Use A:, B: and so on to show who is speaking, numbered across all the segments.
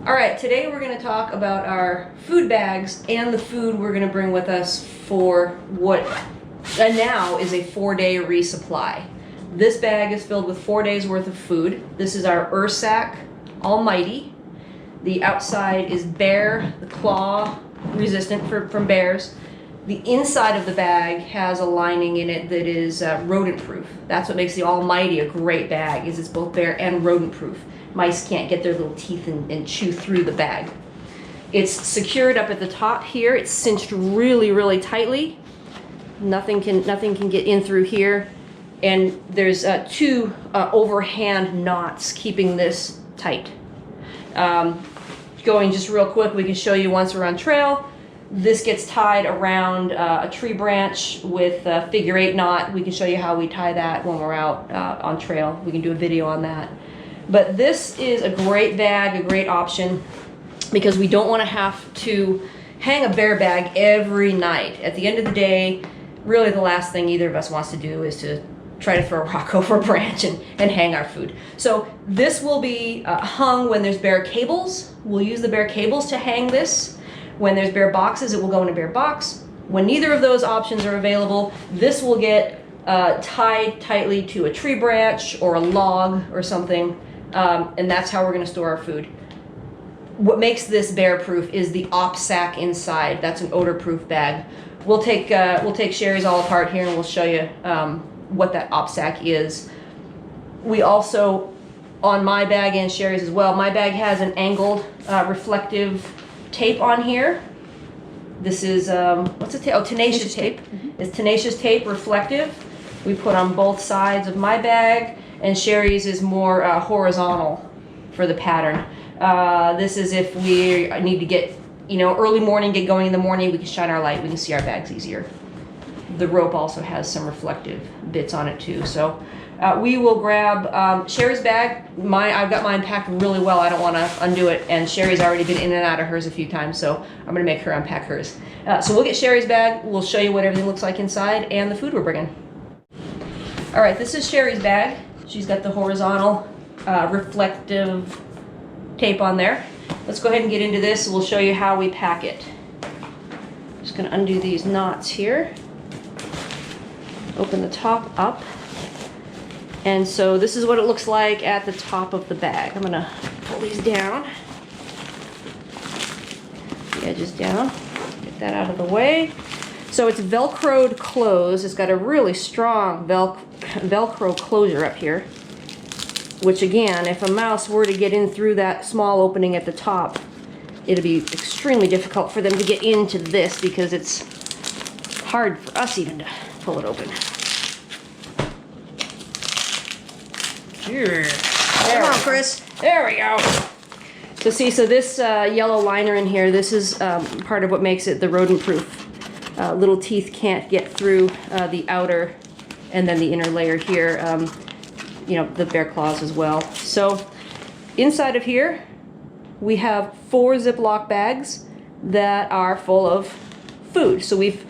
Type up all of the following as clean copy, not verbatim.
A: All right, today we're going to talk about our food bags and the food we're going to bring with us for what now is a 4-day resupply. This bag is filled with 4 days worth of food. This is our Ursack Almighty. The outside is bear, the claw resistant from bears. The inside of the bag has a lining in it that is rodent proof. That's what makes the Almighty a great bag, is it's both bear and rodent proof. Mice can't get their little teeth and chew through the bag. It's secured up at the top here. It's cinched really, really tightly. Nothing can get in through here. And there's two overhand knots keeping this tight. Going just real quick, we can show you once we're on trail. This gets tied around a tree branch with a figure-8 knot. We can show you how we tie that when we're out on trail. We can do a video on that. But this is a great bag, a great option, because we don't want to have to hang a bear bag every night. At the end of the day, really the last thing either of us wants to do is to try to throw a rock over a branch and hang our food. So this will be hung when there's bear cables. We'll use the bear cables to hang this. When there's bear boxes, it will go in a bear box. When neither of those options are available, this will get tied tightly to a tree branch or a log or something. And that's how we're going to store our food. What makes this bear proof is the OpSack inside. That's an odor proof bag. We'll take Sherry's all apart here and we'll show you what that OpSack is. We also, on my bag and Sherry's as well, my bag has an angled reflective tape on here. This is what's the tape? Oh, tenacious tape. Mm-hmm. It's tenacious tape, reflective. We put on both sides of my bag. And Sherry's is more horizontal for the pattern. This is if we need to get, early morning, get going in the morning, we can shine our light, we can see our bags easier. The rope also has some reflective bits on it too. So we will grab Sherry's bag. I've got mine packed really well. I don't want to undo it. And Sherry's already been in and out of hers a few times, so I'm going to make her unpack hers. So we'll get Sherry's bag. We'll show you what everything looks like inside and the food we're bringing. All right, this is Sherry's bag. She's got the horizontal reflective tape on there. Let's go ahead and get into this. We'll show you how we pack it. Just going to undo these knots here. Open the top up. And so this is what it looks like at the top of the bag. I'm going to pull these down. The edges down. Get that out of the way. So it's Velcroed closed. It's got a really strong Velcro closure up here, which again, if a mouse were to get in through that small opening at the top, it'd be extremely difficult for them to get into this because it's hard for us even to pull it open. Here. Come on, Chris. There we go. So see, this yellow liner in here, this is part of what makes it the rodent proof. Little teeth can't get through the outer and then the inner layer here, the bear claws as well. So inside of here, we have 4 Ziploc bags that are full of food. So we've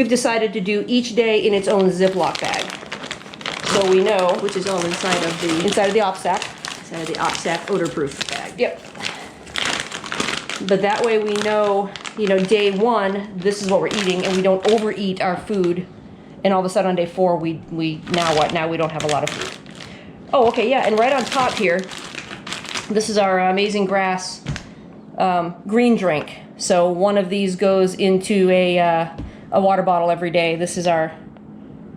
A: decided to do each day in its own Ziploc bag. So we know, which is all inside of the OpSack. Inside of the OpSack odor-proof bag. Yep. But that way we know, day 1, this is what we're eating, and we don't overeat our food. And all of a sudden on day 4, we now what? Now we don't have a lot of food. Oh, okay, yeah, and right on top here, this is our Amazing Grass green drink. So one of these goes into a water bottle every day. These are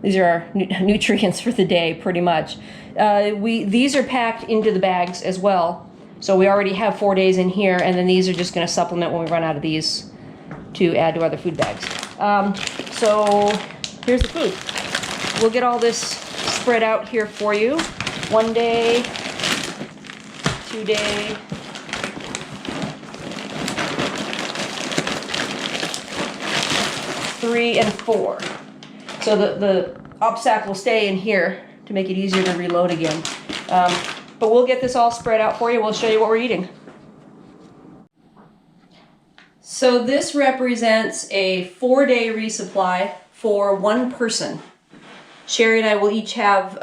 A: our nutrients for the day, pretty much. These are packed into the bags as well. So we already have 4 days in here, and then these are just going to supplement when we run out of these to add to other food bags. So here's the food. We'll get all this spread out here for you. 1 day, 2 day, 3 and 4. So the OpSack will stay in here to make it easier to reload again. But we'll get this all spread out for you. We'll show you what we're eating. So this represents a 4-day resupply for one person. Sherry and I will each have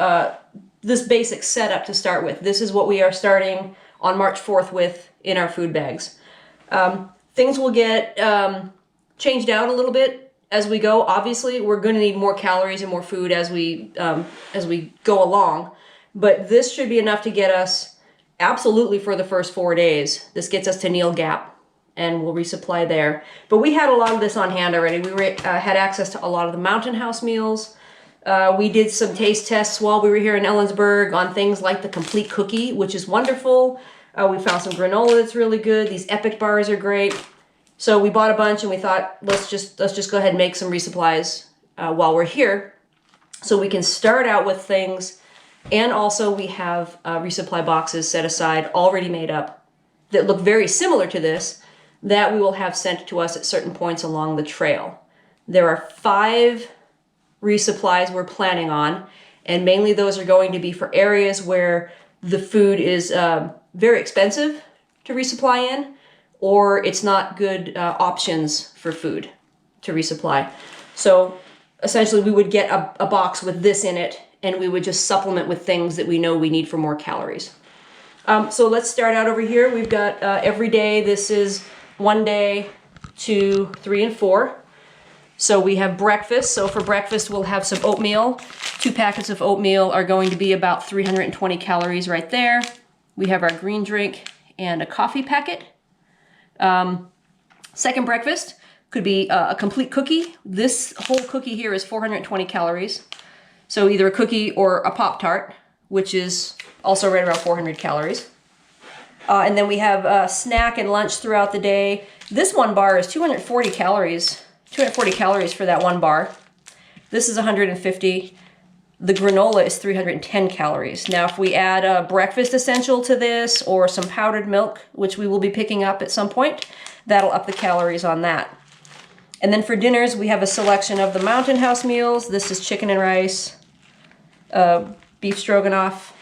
A: this basic setup to start with. This is what we are starting on March 4th with in our food bags. Things will get changed out a little bit as we go. Obviously, we're going to need more calories and more food as we go along. But this should be enough to get us absolutely for the first 4 days. This gets us to Neal Gap, and we'll resupply there. But we had a lot of this on hand already. We had access to a lot of the Mountain House meals. We did some taste tests while we were here in Ellensburg on things like the Complete Cookie, which is wonderful. We found some granola that's really good. These Epic bars are great. So we bought a bunch and we thought, let's just go ahead and make some resupplies while we're here. So we can start out with things, and also we have resupply boxes set aside, already made up, that look very similar to this, that we will have sent to us at certain points along the trail. There are 5 resupplies we're planning on, and mainly those are going to be for areas where the food is very expensive to resupply in, or it's not good options for food to resupply. So essentially we would get a box with this in it, and we would just supplement with things that we know we need for more calories. So let's start out over here. We've got every day. This is 1 day, 2, 3, and 4. So we have breakfast. So for breakfast, we'll have some oatmeal. 2 packets of oatmeal are going to be about 320 calories right there. We have our green drink and a coffee packet. Second breakfast could be a complete cookie. This whole cookie here is 420 calories. So either a cookie or a Pop-Tart, which is also right around 400 calories. And then we have snack and lunch throughout the day. This one bar is 240 calories. 240 calories for that one bar. This is 150. The granola is 310 calories. Now, if we add a breakfast essential to this or some powdered milk, which we will be picking up at some point, that'll up the calories on that. And then for dinners, we have a selection of the Mountain House meals. This is chicken and rice, beef stroganoff,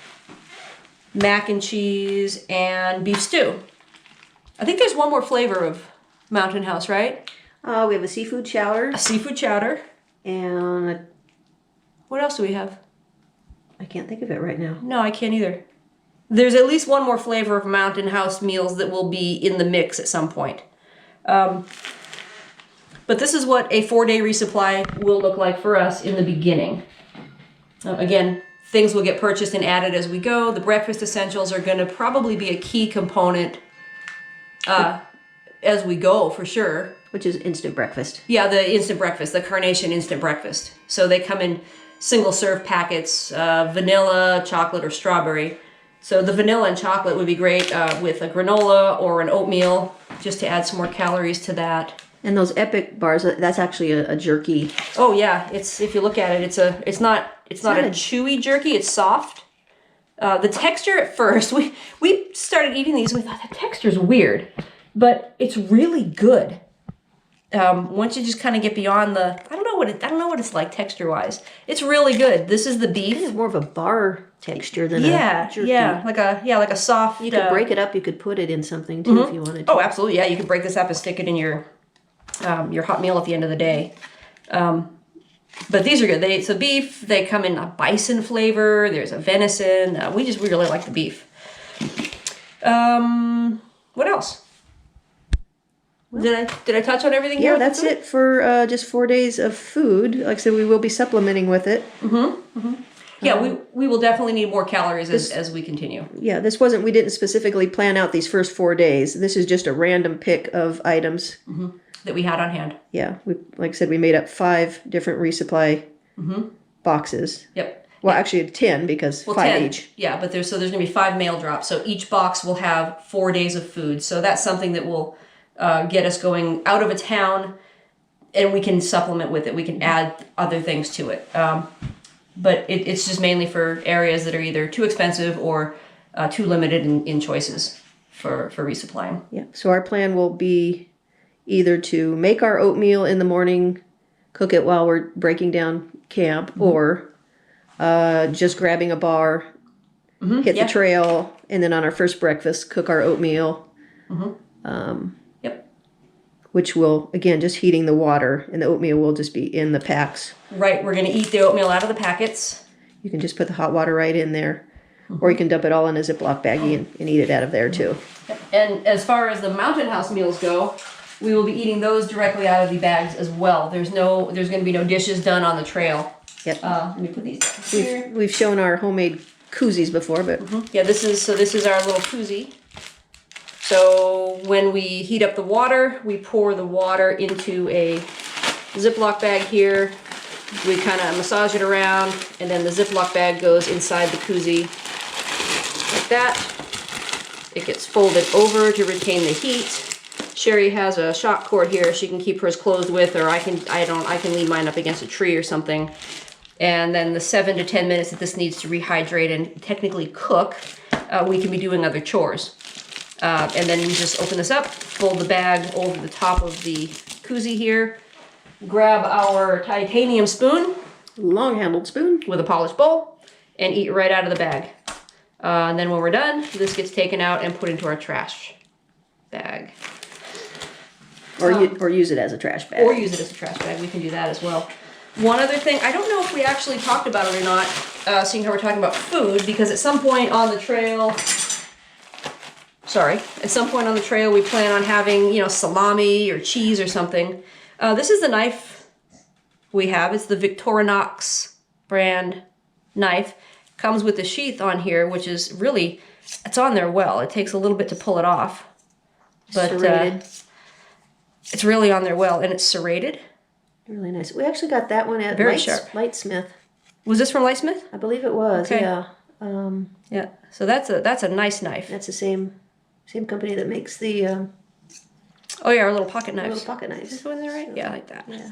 A: mac and cheese, and beef stew. I think there's one more flavor of Mountain House, right?
B: We have a seafood chowder.
A: A seafood chowder.
B: And
A: What else do we have?
B: I can't think of it right now.
A: No, I can't either. There's at least one more flavor of Mountain House meals that will be in the mix at some point. But this is what a 4-day resupply will look like for us in the beginning. Again, things will get purchased and added as we go. The breakfast essentials are going to probably be a key component as we go, for sure.
B: Which is instant breakfast.
A: Yeah, the instant breakfast, the Carnation instant breakfast. So they come in single-serve packets, vanilla, chocolate, or strawberry. So the vanilla and chocolate would be great with a granola or an oatmeal, just to add some more calories to that.
B: And those Epic bars, that's actually a jerky.
A: Oh yeah, it's, if you look at it, it's not a chewy jerky. It's soft. The texture at first, we started eating these and we thought the texture's weird, but it's really good. Once you just kind of get beyond the, I don't know what it's like texture-wise. It's really good. This is the beef.
B: It's more of a bar texture than a jerky.
A: like a soft.
B: You could break it up. You could put it in something too if you wanted to.
A: Oh, absolutely. Yeah, you could break this up and stick it in your hot meal at the end of the day. But these are good. So beef. They come in a bison flavor. There's a venison. We really like the beef. What else? Did I touch on everything here?
B: Yeah, that's it for just 4 days of food. Like I said, we will be supplementing with it.
A: Yeah, we will definitely need more calories as we continue.
B: Yeah, we didn't specifically plan out these first 4 days. This is just a random pick of items.
A: That we had on hand.
B: Yeah, like I said, we made up 5 different resupply boxes.
A: Yep.
B: Well, actually 10 because 5
A: 10
B: each.
A: Yeah, but there's going to be 5 mail drops. So each box will have 4 days of food. So that's something that will get us going out of a town, and we can supplement with it. We can add other things to it. But it's just mainly for areas that are either too expensive or too limited in choices for resupplying.
B: Yeah. So our plan will be either to make our oatmeal in the morning, cook it while we're breaking down camp, or just grabbing a bar, hit the trail, and then on our first breakfast, cook our oatmeal. Which will, again, just heating the water, and the oatmeal will just be in the packs.
A: Right, we're going to eat the oatmeal out of the packets.
B: You can just put the hot water right in there. or you can dump it all in a Ziploc baggie and eat it out of there too.
A: And as far as the Mountain House meals go, we will be eating those directly out of the bags as well. There's going to be no dishes done on the trail.
B: Yep.
A: Let me put these down here.
B: We've shown our homemade koozies before, but
A: Yeah, this is our little koozie. So when we heat up the water, we pour the water into a Ziploc bag here. We kind of massage it around, and then the Ziploc bag goes inside the koozie like that. It gets folded over to retain the heat. Sherry has a shock cord here she can keep hers closed with, or I can lean mine up against a tree or something. And then the 7 to 10 minutes that this needs to rehydrate and technically cook, we can be doing other chores. And then we just open this up, fold the bag over the top of the koozie here, grab our titanium spoon,
B: long-handled spoon.
A: with a polished bowl, and eat right out of the bag. And then when we're done, this gets taken out and put into our trash bag.
B: Or use it as a trash bag.
A: Or use it as a trash bag. We can do that as well. One other thing, I don't know if we actually talked about it or not, seeing how we're talking about food, because at some point on the trail, we plan on having, salami or cheese or something. This is the knife we have. It's the Victorinox brand knife. Comes with the sheath on here, which is really, it's on there well. It takes a little bit to pull it off. But
B: Serrated.
A: It's really on there well, and it's serrated.
B: Really nice. We actually got that one at
A: Very sharp.
B: Lightsmith.
A: Was this from Lightsmith?
B: I believe it was.
A: Okay.
B: Yeah.
A: Yeah. So that's a nice knife.
B: That's the same company that makes the
A: Oh yeah, our little pocket knives.
B: little pocket
A: Is
B: knives.
A: this one there right? Yeah, like that.
B: Yeah.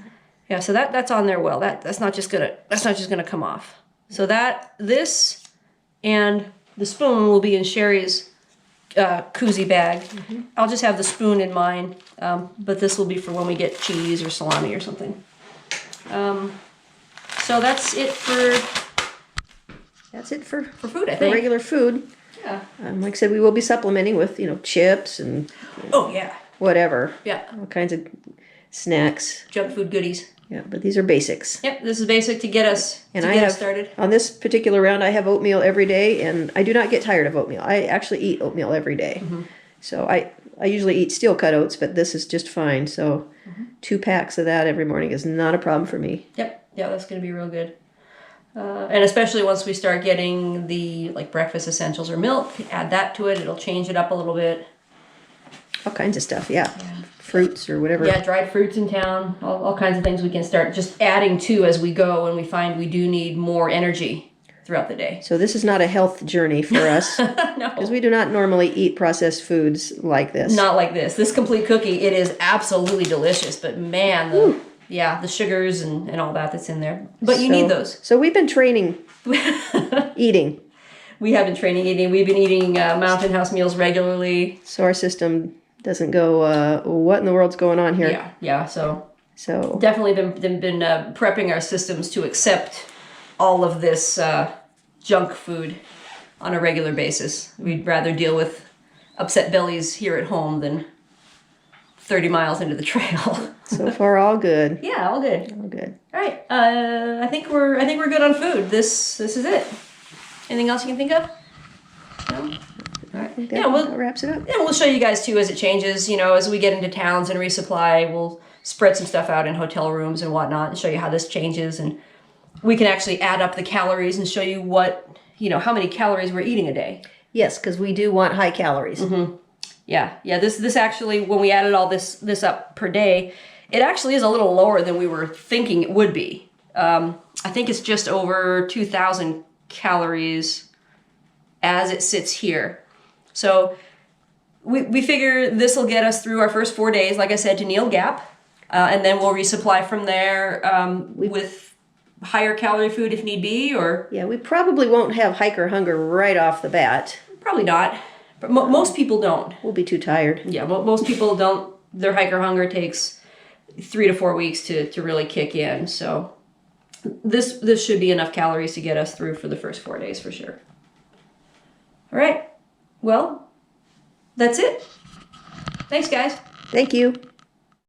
A: Yeah. So that's on there well. That's not just gonna come off. So this and the spoon will be in Sherry's koozie bag.
B: Mm-hmm.
A: I'll just have the spoon in mine, but this will be for when we get cheese or salami or something. So that's it for food, I think.
B: regular food.
A: Yeah.
B: Like I said, we will be supplementing with chips and
A: Oh yeah.
B: whatever,
A: Yeah.
B: all kinds of snacks.
A: Junk food goodies.
B: Yeah, but these are basics.
A: Yep. This is basic to get us
B: And
A: us started.
B: on this particular round, I have oatmeal every day, and I do not get tired of oatmeal. I actually eat oatmeal every day.
A: Mm-hmm.
B: So I usually eat steel cut oats, but this is just fine. So 2 packs of that every morning is not a problem for me.
A: Yep. Yeah, that's gonna be real good. And especially once we start getting the breakfast essentials or milk, add that to it. It'll change it up a little bit.
B: All kinds of stuff, yeah. Fruits or whatever.
A: Yeah, dried fruits in town. All kinds of things we can start just adding to as we go, and we find we do need more energy throughout the day.
B: So this is not a health journey for us.
A: No.
B: Because we do not normally eat processed foods like this.
A: Not like this. This complete cookie, it is absolutely delicious, but man, the sugars and all that's in there. But you need those.
B: So we've been training eating.
A: We have been training eating. We've been eating Mountain House meals regularly.
B: So our system doesn't go, what in the world's going on here?
A: Yeah. So
B: So
A: definitely been prepping our systems to accept all of this junk food on a regular basis. We'd rather deal with upset bellies here at home than 30 miles into the trail.
B: so far all good.
A: Yeah, all good.
B: All good.
A: All right. I think we're good on food. This is it. Anything else you can think of? No? All right.
B: I think
A: Yeah,
B: that wraps it up.
A: Yeah, we'll show you guys too as it changes. As we get into towns and resupply, we'll spread some stuff out in hotel rooms and whatnot and show you how this changes. And we can actually add up the calories and show you how many calories we're eating a day.
B: Yes, because we do want high calories.
A: Mm-hmm. Yeah. This actually, when we added all this up per day, it actually is a little lower than we were thinking it would be. I think it's just over 2,000 calories as it sits here. So we figure this will get us through our first 4 days, like I said, to Neil Gap. And then we'll resupply from there with higher calorie food if need be, or...
B: Yeah, we probably won't have hiker hunger right off the bat.
A: Probably not. But most people don't.
B: We'll be too tired.
A: Yeah, most people don't. Their hiker hunger takes 3 to 4 weeks to really kick in. So this should be enough calories to get us through for the first 4 days for sure. All right. Well, that's it. Thanks, guys.
B: Thank you.